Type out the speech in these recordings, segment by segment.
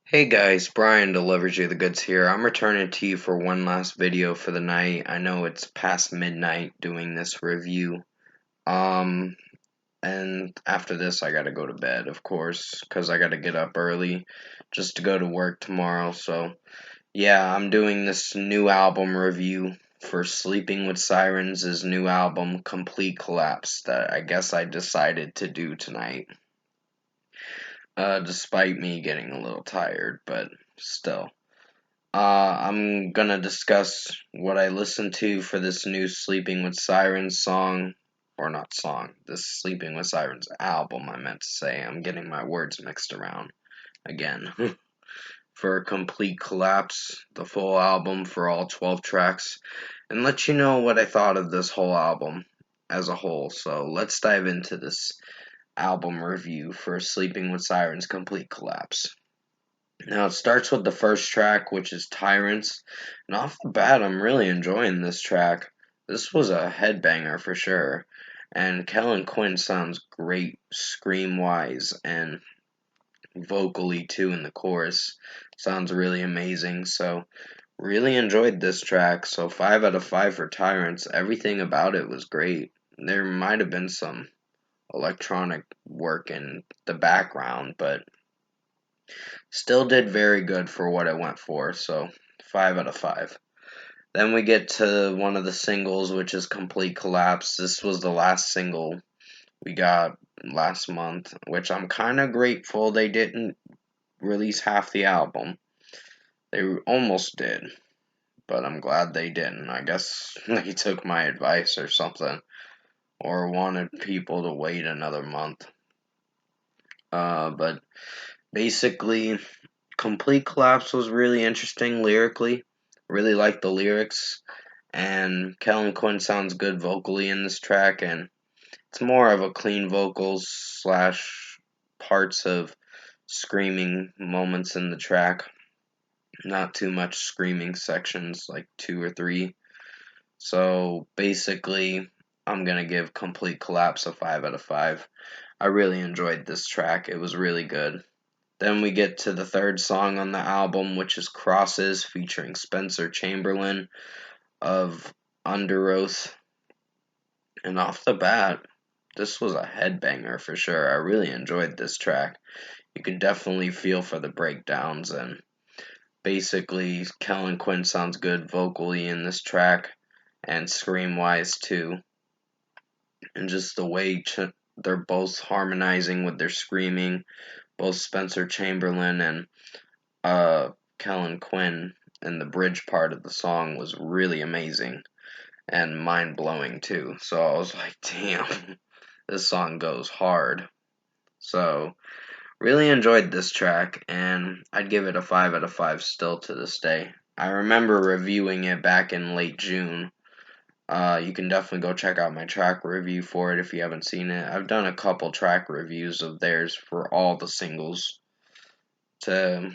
Hey guys, Brian delivers you the goods here. I'm returning to you for one last video for the night. I know it's past midnight doing this review. Um, and after this I gotta go to bed, of course, because I gotta get up early just to go to work tomorrow. So, yeah, I'm doing this new album review for Sleeping with Sirens' new album, Complete Collapse, that I guess I decided to do tonight. Despite me getting a little tired, but still. I'm gonna discuss what I listened to for this new Sleeping with Sirens song, or not song, this Sleeping with Sirens album, I meant to say. I'm getting my words mixed around again. For a Complete Collapse, the full album for all 12 tracks, and let you know what I thought of this whole album as a whole. So let's dive into this album review for Sleeping with Sirens Complete Collapse. Now it starts with the first track, which is Tyrants. And off the bat, I'm really enjoying this track. This was a headbanger for sure. And Kellen Quinn sounds great scream wise and vocally too in the chorus. Sounds really amazing. So, really enjoyed this track. So, 5 out of 5 for Tyrants. Everything about it was great. There might have been some electronic work in the background, but still did very good for what it went for, so 5 out of 5. Then we get to one of the singles, which is Complete Collapse. This was the last single we got last month, which I'm kind of grateful they didn't release half the album. They almost did, but I'm glad they didn't. I guess they took my advice or something, or wanted people to wait another month. But basically, Complete Collapse was really interesting lyrically. Really like the lyrics, and Kellen Quinn sounds good vocally in this track, and it's more of a clean vocals slash parts of screaming moments in the track. Not too much screaming sections, like 2 or 3. So basically, I'm gonna give Complete Collapse a 5 out of 5. I really enjoyed this track. It was really good. Then we get to the third song on the album, which is Crosses, featuring Spencer Chamberlain of Under Oath. And off the bat, this was a headbanger for sure. I really enjoyed this track. You can definitely feel for the breakdowns, and basically, Kellen Quinn sounds good vocally in this track, and scream wise too. And just the way they're both harmonizing with their screaming, both Spencer Chamberlain and Kellen Quinn, and the bridge part of the song was really amazing and mind blowing too. So I was like, damn, this song goes hard. So really enjoyed this track, and I'd give it a 5 out of 5 still to this day. I remember reviewing it back in late June. You can definitely go check out my track review for it if you haven't seen it. I've done a couple track reviews of theirs for all the singles to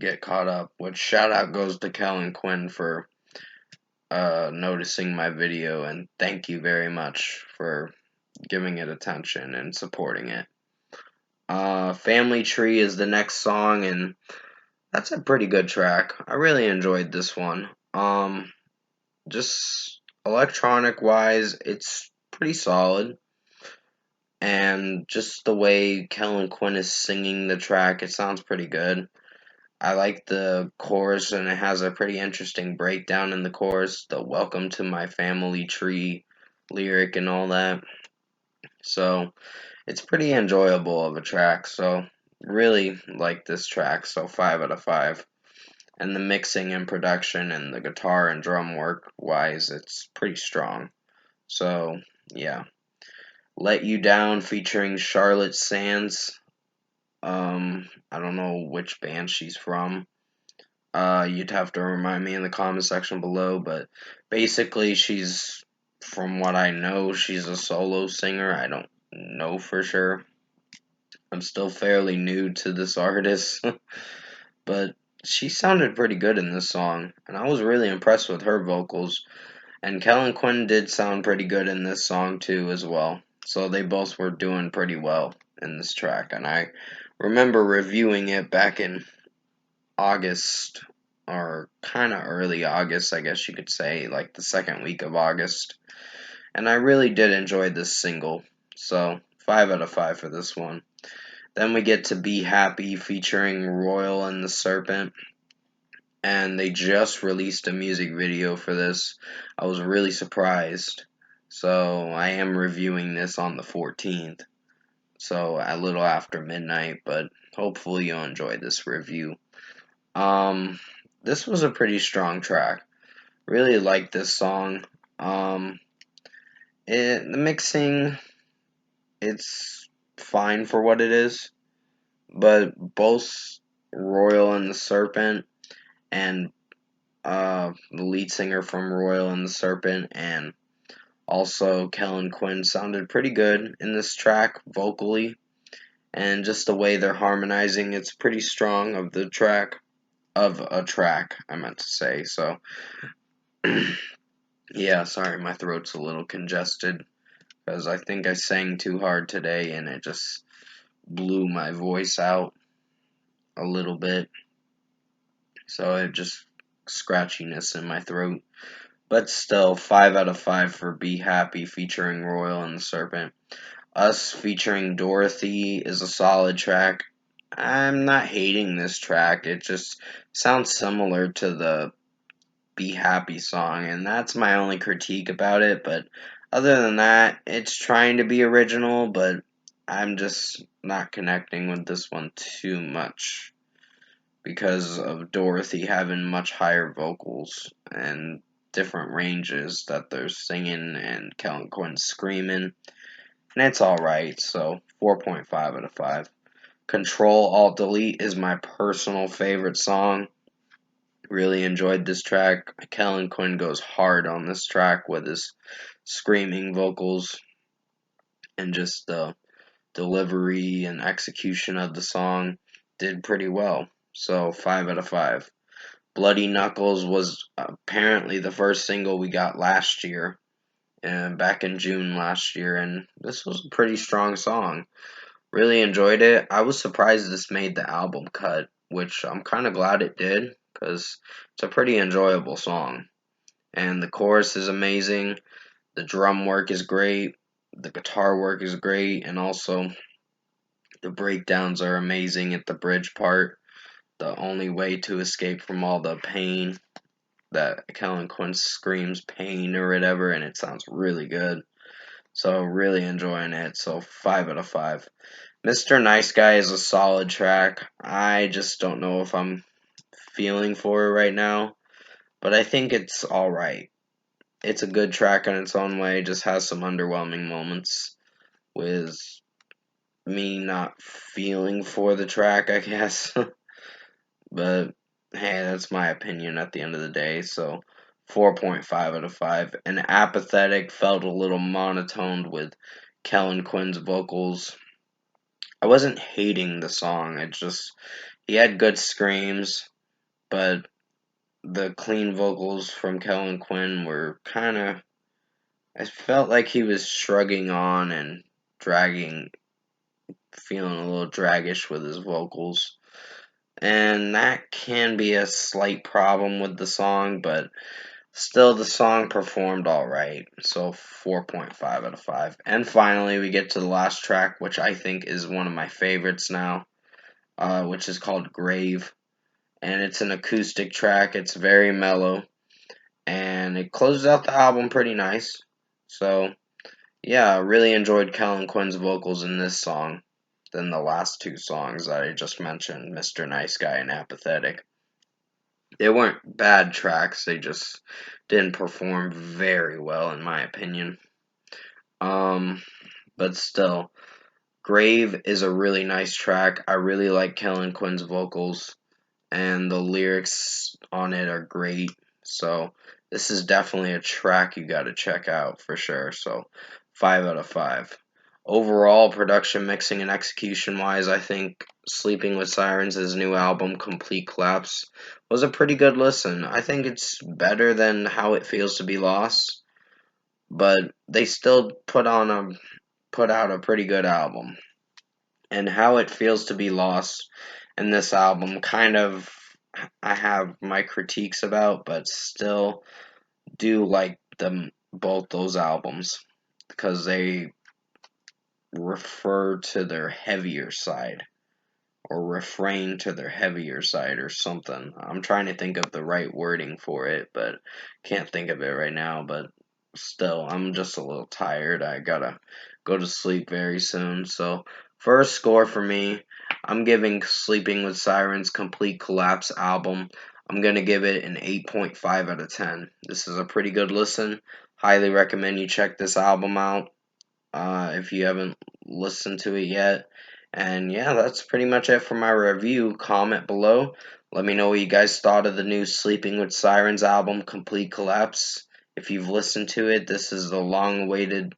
get caught up. Which shout out goes to Kellen Quinn for noticing my video, and thank you very much for giving it attention and supporting it. Family Tree is the next song, and that's a pretty good track. I really enjoyed this one. Just electronic wise, it's pretty solid. And just the way Kellen Quinn is singing the track, it sounds pretty good. I like the chorus, and it has a pretty interesting breakdown in the chorus, the welcome to my family tree lyric and all that. So it's pretty enjoyable of a track. So really like this track. So 5 out of 5. And the mixing and production and the guitar and drum work wise, it's pretty strong. So yeah. Let You Down featuring Charlotte Sands. I don't know which band she's from. You'd have to remind me in the comment section below, but basically she's, from what I know, she's a solo singer. I don't know for sure. I'm still fairly new to this artist, but she sounded pretty good in this song, and I was really impressed with her vocals. And Kellen Quinn did sound pretty good in this song too as well. So they both were doing pretty well in this track, and I remember reviewing it back in August, or kind of early August, I guess you could say, like the second week of August. And I really did enjoy this single. So, 5 out of 5 for this one. Then we get to Be Happy featuring Royal and the Serpent. And they just released a music video for this. I was really surprised. So, I am reviewing this on the 14th. So, a little after midnight, but hopefully you'll enjoy this review. Um, this was a pretty strong track. Really liked this song. The mixing, it's fine for what it is, but both Royal and the Serpent and the lead singer from Royal and the Serpent and also Kellen Quinn sounded pretty good in this track vocally, and just the way they're harmonizing, it's pretty strong of the track. Of a track, I meant to say. So, yeah, sorry, my throat's a little congested because I think I sang too hard today and it just blew my voice out a little bit. So it just scratchiness in my throat. But still, 5 out of 5 for Be Happy featuring Royal and the Serpent. Us featuring Dorothy is a solid track. I'm not hating this track. It just sounds similar to the Be Happy song, and that's my only critique about it. But other than that, it's trying to be original, but I'm just not connecting with this one too much because of Dorothy having much higher vocals and different ranges that they're singing and Kellen Quinn screaming. And it's alright, so 4.5 out of 5. Control Alt Delete is my personal favorite song. Really enjoyed this track. Kellen Quinn goes hard on this track with his screaming vocals and just the delivery and execution of the song did pretty well. So 5 out of 5. Bloody Knuckles was apparently the first single we got last year, and back in June last year, and this was a pretty strong song. Really enjoyed it. I was surprised this made the album cut, which I'm kind of glad it did, because it's a pretty enjoyable song. And the chorus is amazing, the drum work is great, the guitar work is great, and also the breakdowns are amazing at the bridge part. The only way to escape from all the pain that Kellen Quinn screams pain or whatever, and it sounds really good. So really enjoying it. So 5 out of 5. Mr. Nice Guy is a solid track. I just don't know if I'm feeling for it right now, but I think it's alright. It's a good track in its own way, just has some underwhelming moments with me not feeling for the track, I guess. But hey, that's my opinion at the end of the day, so 4.5 out of 5. And Apathetic felt a little monotoned with Kellen Quinn's vocals. I wasn't hating the song, it just, he had good screams, but the clean vocals from Kellen Quinn were kind of, I felt like he was shrugging on and dragging, feeling a little draggish with his vocals. And that can be a slight problem with the song, but still the song performed alright. So 4.5 out of 5. And finally, we get to the last track, which I think is one of my favorites now, which is called Grave. And it's an acoustic track, it's very mellow, and it closes out the album pretty nice. So, yeah, I really enjoyed Kellen Quinn's vocals in this song than the last two songs that I just mentioned, Mr. Nice Guy and Apathetic. They weren't bad tracks, they just didn't perform very well, in my opinion. But still, Grave is a really nice track. I really like Kellen Quinn's vocals, and the lyrics on it are great. So, this is definitely a track you gotta check out for sure. So, 5 out of 5. Overall, production, mixing, and execution wise, I think Sleeping with Sirens, his new album, Complete Collapse, was a pretty good listen. I think it's better than How It Feels to Be Lost, but they still put out a pretty good album. and how it feels to be lost in this album. Kind of, I have my critiques about, but still do like them both those albums because they refer to their heavier side or refrain to their heavier side or something. I'm trying to think of the right wording for it, but can't think of it right now. But still, I'm just a little tired. I gotta go to sleep very soon. So, first score for me, I'm giving Sleeping with Sirens Complete Collapse album. I'm gonna give it an 8.5 out of 10. This is a pretty good listen. Highly recommend you check this album out if you haven't listened to it yet. And yeah, that's pretty much it for my review. Comment below. Let me know what you guys thought of the new Sleeping with Sirens album, Complete Collapse. If you've listened to it, this is the long awaited,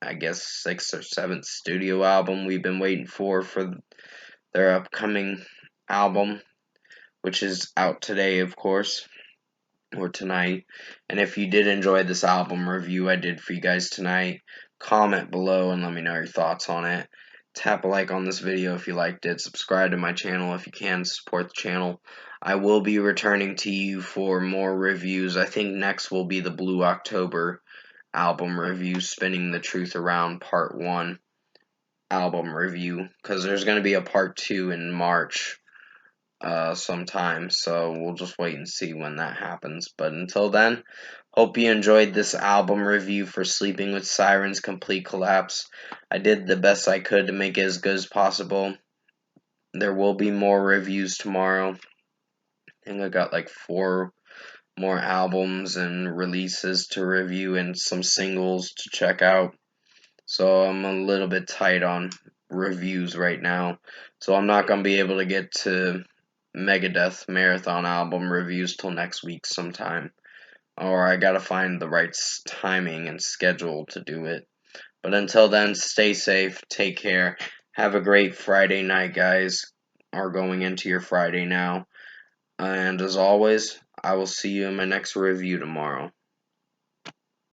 I guess, 6th or 7th studio album we've been waiting for their upcoming album, which is out today, of course, or tonight. And if you did enjoy this album review I did for you guys tonight, comment below and let me know your thoughts on it. Tap a like on this video if you liked it. Subscribe to my channel if you can. Support the channel. I will be returning to you for more reviews. I think next will be the Blue October album review, Spinning the Truth Around Part 1 album review, because there's going to be a Part 2 in March sometime, so we'll just wait and see when that happens. But until then, hope you enjoyed this album review for Sleeping with Sirens Complete Collapse. I did the best I could to make it as good as possible. There will be more reviews tomorrow. I think I got like 4 more albums and releases to review and some singles to check out. So I'm a little bit tight on reviews right now. So I'm not going to be able to get to Megadeth Marathon album reviews till next week sometime. Or I gotta find the right timing and schedule to do it. But until then, stay safe, take care, have a great Friday night, guys. Are going into your Friday now. And as always, I will see you in my next review tomorrow.